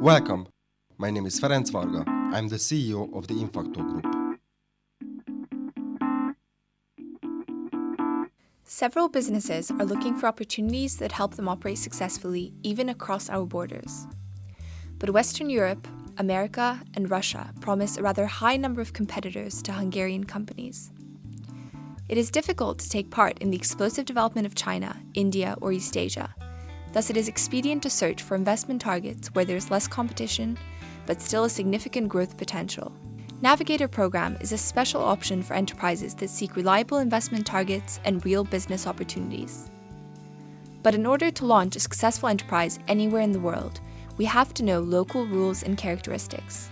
Welcome. My name is Ferenc Varga. I'm the CEO of the Infacto Group. Several businesses are looking for opportunities that help them operate successfully, even across our borders. But Western Europe, America, and Russia promise a rather high number of competitors to Hungarian companies. It is difficult to take part in the explosive development of China, India, or East Asia. Thus, it is expedient to search for investment targets where there is less competition, but still a significant growth potential. Navigator Program is a special option for enterprises that seek reliable investment targets and real business opportunities. But in order to launch a successful enterprise anywhere in the world, we have to know local rules and characteristics.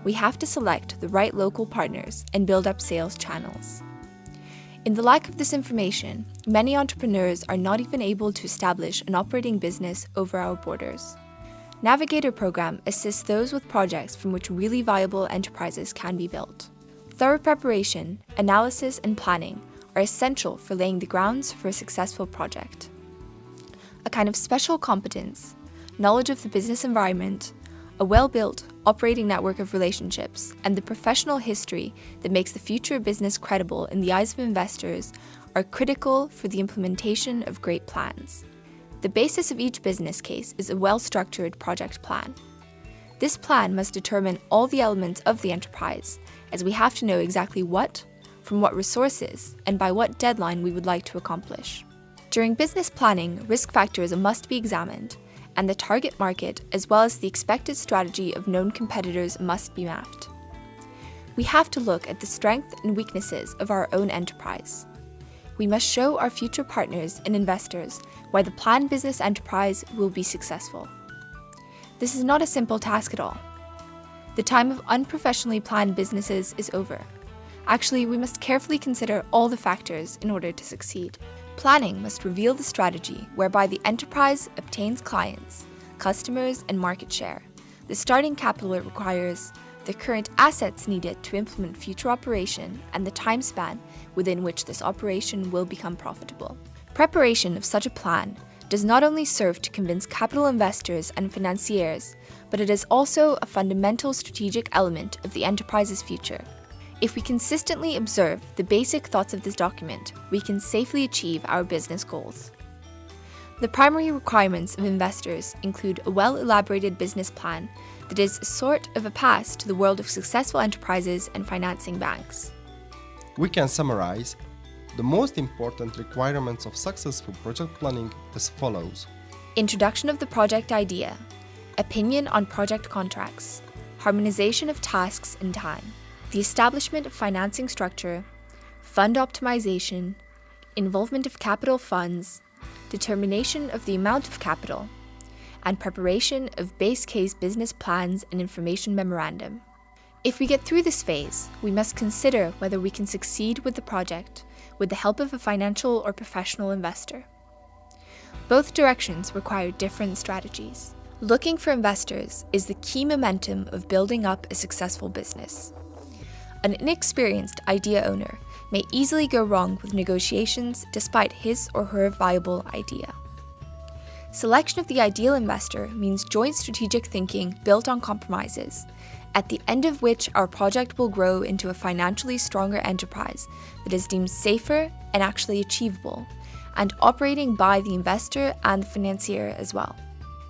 We have to select the right local partners and build up sales channels. In the lack of this information, many entrepreneurs are not even able to establish an operating business over our borders. Navigator Program assists those with projects from which really viable enterprises can be built. Thorough preparation, analysis, and planning are essential for laying the grounds for a successful project. A kind of special competence, knowledge of the business environment, a well-built operating network of relationships, and the professional history that makes the future business credible in the eyes of investors are critical for the implementation of great plans. The basis of each business case is a well-structured project plan. This plan must determine all the elements of the enterprise, as we have to know exactly what, from what resources, and by what deadline we would like to accomplish. During business planning, risk factors must be examined, and the target market, as well as the expected strategy of known competitors, must be mapped. We have to look at the strengths and weaknesses of our own enterprise. We must show our future partners and investors why the planned business enterprise will be successful. This is not a simple task at all. The time of unprofessionally planned businesses is over. Actually, we must carefully consider all the factors in order to succeed. Planning must reveal the strategy whereby the enterprise obtains clients, customers, and market share, the starting capital it requires, the current assets needed to implement future operation, and the time span within which this operation will become profitable. Preparation of such a plan does not only serve to convince capital investors and financiers, but it is also a fundamental strategic element of the enterprise's future. If we consistently observe the basic thoughts of this document, we can safely achieve our business goals. The primary requirements of investors include a well-elaborated business plan that is a sort of a pass to the world of successful enterprises and financing banks. We can summarize the most important requirements of successful project planning as follows. Introduction of the project idea, opinion on project contracts, harmonization of tasks and time, the establishment of financing structure, fund optimization, involvement of capital funds, determination of the amount of capital, and preparation of base case business plans and information memorandum. If we get through this phase, we must consider whether we can succeed with the project with the help of a financial or professional investor. Both directions require different strategies. Looking for investors is the key momentum of building up a successful business. An inexperienced idea owner may easily go wrong with negotiations despite his or her viable idea. Selection of the ideal investor means joint strategic thinking built on compromises, at the end of which our project will grow into a financially stronger enterprise that is deemed safer and actually achievable, and operating by the investor and the financier as well.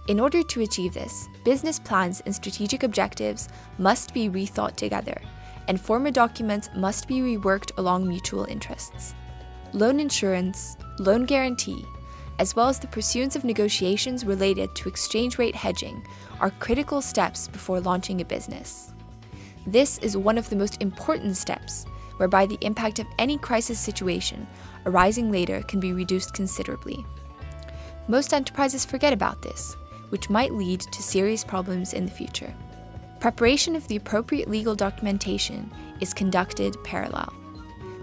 In order to achieve this, business plans and strategic objectives must be rethought together, and former documents must be reworked along mutual interests. Loan insurance, loan guarantee, as well as the pursuance of negotiations related to exchange rate hedging are critical steps before launching a business. This is one of the most important steps, whereby the impact of any crisis situation arising later can be reduced considerably. Most enterprises forget about this, which might lead to serious problems in the future. Preparation of the appropriate legal documentation is conducted parallel.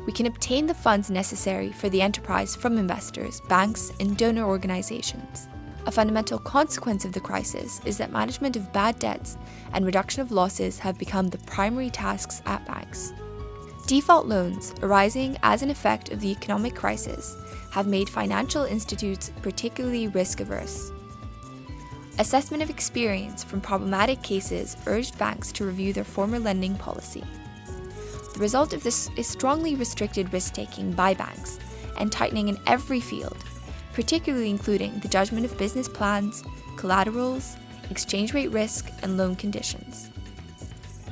We can obtain the funds necessary for the enterprise from investors, banks, and donor organizations. A fundamental consequence of the crisis is that management of bad debts and reduction of losses have become the primary tasks at banks. Default loans arising as an effect of the economic crisis have made financial institutes particularly risk-averse. Assessment of experience from problematic cases urged banks to review their former lending policy. The result of this is strongly restricted risk-taking by banks and tightening in every field, particularly including the judgment of business plans, collaterals, exchange rate risk, and loan conditions.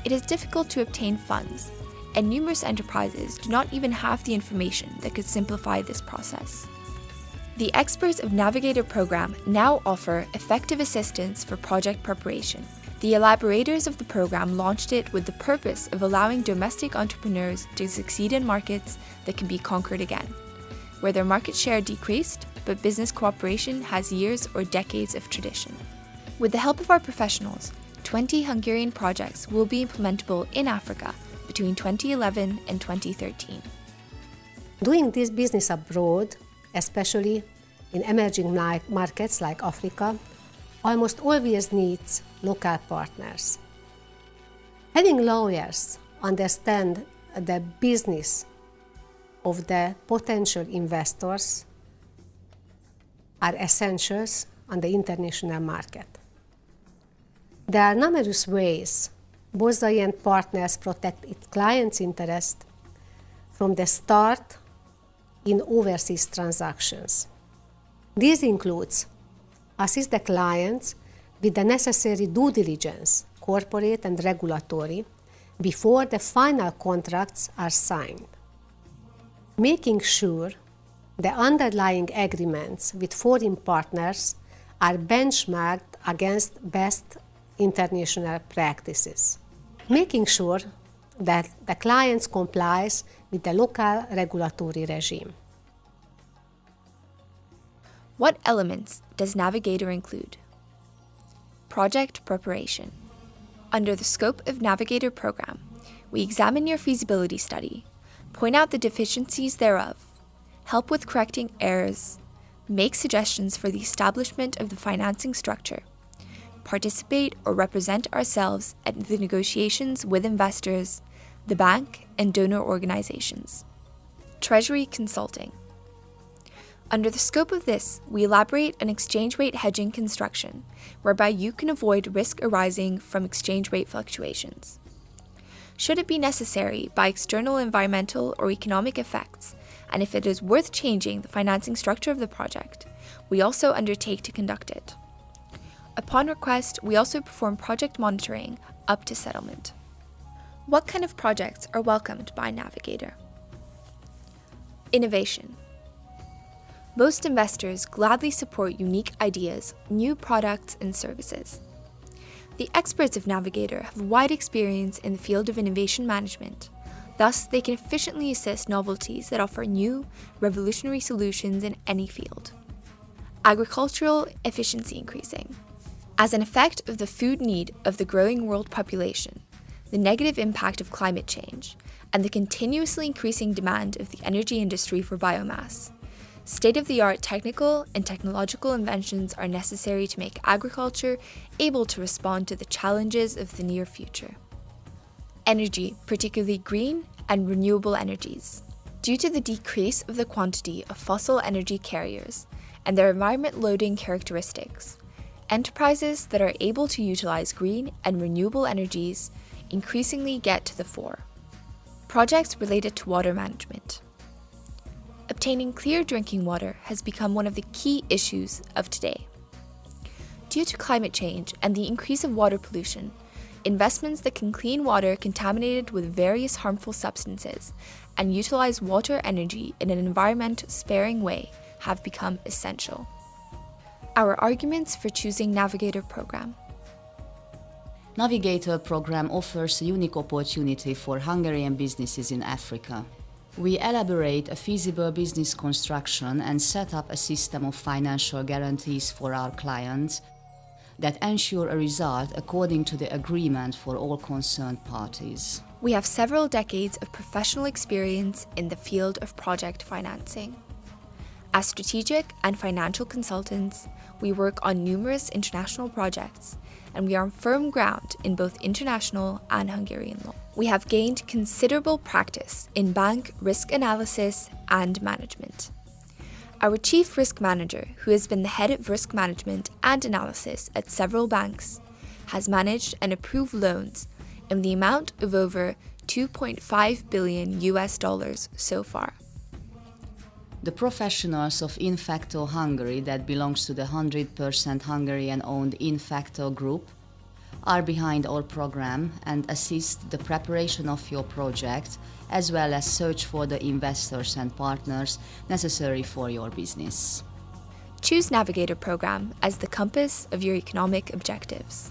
It is difficult to obtain funds, and numerous enterprises do not even have the information that could simplify this process. The experts of Navigator program now offer effective assistance for project preparation. The elaborators of the program launched it with the purpose of allowing domestic entrepreneurs to succeed in markets that can be conquered again, where their market share decreased, but business cooperation has years or decades of tradition. With the help of our professionals, 20 Hungarian projects will be implementable in Africa between 2011 and 2013. Doing this business abroad, especially in emerging markets like Africa, almost always needs local partners. Having lawyers understand the business of the potential investors are essentials on the international market. There are numerous ways Bosnian partners protect its clients' interest from the start in overseas transactions. This includes assist the clients with the necessary due diligence, corporate and regulatory, before the final contracts are signed. Making sure the underlying agreements with foreign partners are benchmarked against best international practices. Making sure that the client complies with the local regulatory regime. What elements does Navigator include? Project preparation. Under the scope of Navigator program, we examine your feasibility study, point out the deficiencies thereof, help with correcting errors, make suggestions for the establishment of the financing structure, participate or represent ourselves at the negotiations with investors, the bank, and donor organizations. Treasury consulting. Under the scope of this, we elaborate an exchange rate hedging construction, whereby you can avoid risk arising from exchange rate fluctuations. Should it be necessary by external environmental or economic effects, and if it is worth changing the financing structure of the project, we also undertake to conduct it. Upon request, we also perform project monitoring up to settlement. What kind of projects are welcomed by Navigator? Innovation. Most investors gladly support unique ideas, new products, and services. The experts of Navigator have wide experience in the field of innovation management. Thus, they can efficiently assist novelties that offer new, revolutionary solutions in any field. Agricultural efficiency increasing. As an effect of the food need of the growing world population, the negative impact of climate change, and the continuously increasing demand of the energy industry for biomass, state-of-the-art technical and technological inventions are necessary to make agriculture able to respond to the challenges of the near future. Energy, particularly green and renewable energies. Due to the decrease of the quantity of fossil energy carriers and their environment loading characteristics, enterprises that are able to utilize green and renewable energies increasingly get to the fore. Projects related to water management. Obtaining clear drinking water has become one of the key issues of today. Due to climate change and the increase of water pollution, investments that can clean water contaminated with various harmful substances and utilize water energy in an environment-sparing way have become essential. Our arguments for choosing Navigator program. Navigator program offers a unique opportunity for Hungarian businesses in Africa. We elaborate a feasible business construction and set up a system of financial guarantees for our clients that ensure a result according to the agreement for all concerned parties. We have several decades of professional experience in the field of project financing. As strategic and financial consultants, we work on numerous international projects, and we are on firm ground in both international and Hungarian law. We have gained considerable practice in bank risk analysis and management. Our chief risk manager, who has been the head of risk management and analysis at several banks, has managed and approved loans in the amount of over $2.5 billion so far. The professionals of Infacto Hungary, that belongs to the 100% Hungarian-owned Infacto group, are behind our program and assist the preparation of your project, as well as search for the investors and partners necessary for your business. Choose Navigator program as the compass of your economic objectives.